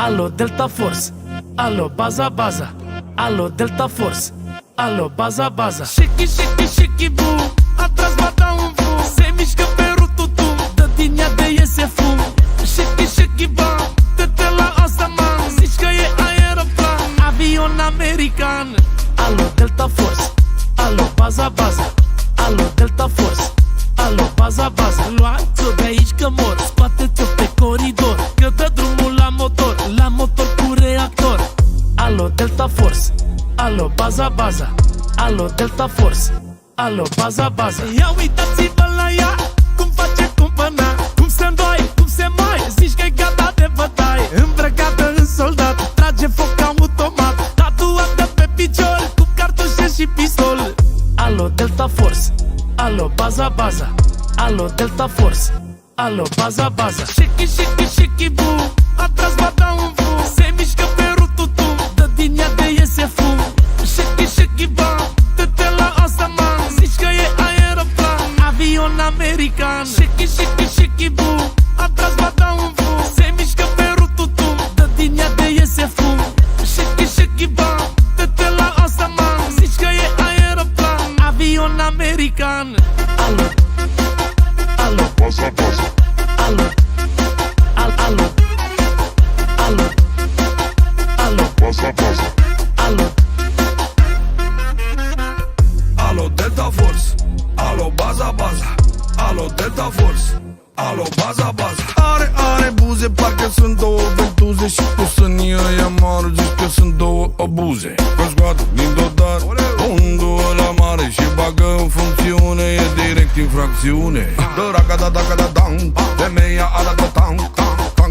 Alo Delta Force, alo baza. Alo Delta Force, alo baza. Shake boom, atrás va da un fum. Se mișcă pe rututum, dă din ea de iese fum. Shake bam, te la asta man. Zici că e aeroplan, avion american. Alo Delta Force, alo baza. Alo Delta Force, alo baza. Luați-o de aici că mor, scoate-ți-o pe coridor, că dă drumul la motor cu reactor. Alo Delta Force, alo baza. Alo Delta Force, alo baza. Ia uitați-vă la ea, cum face cumpăna, cum se îndoi, cum se mai. Zici că-i gata de bătaie, îmbrăcată în soldat, trage foc automat, tatuată pe picior, cu cartușe și pistol. Alo Delta Force, alo baza. Alo Delta Force, alo baza. Shake boom, atrás va da un fum. Se mișcă pe rututum, dă din ea de iese fum. Shake bam, te la asta man. Zici că e aeroplan, avion american. Shake boom, atrás va da un fum. Se mișcă pe rututum, dă din ea de iese fum. Shake bam, te la asta man. Zici că e aeroplan, avion american. Alo Baza. Alo Baza. Alo Delta Force, alo baza. Alo Delta Force, alo baza. Are buze, parcă sunt două ventuze. Și tu sunt eu, i-am zici că sunt două obuze. Că scoate din dotar undul ăla mare și bagă în funcțiune, e direct infracțiune. Dă raca-da-da-da-da-dang, femeia arată tang.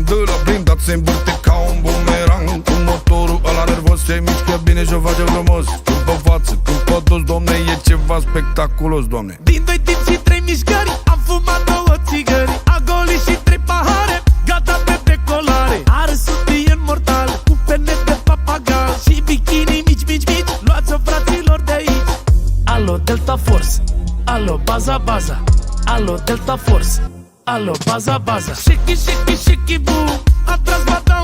De la blindat se învârte ca un bumerang. Cu motorul ăla nervos se mișcă bine și o face frumos. Când pe față, când pe dos, domne, e ceva spectaculos, domne. Din 2 timp și 3 mișcări, am fumat 2 țigări, a golit și 3 pahare, gata de decolare. Are sutien mortal, cu pene de papagal și bikini mici. Luați-o fraților de aici. Alo Delta Force, alo baza. Alo Delta Force, alo baza. Shake boom, atrás va da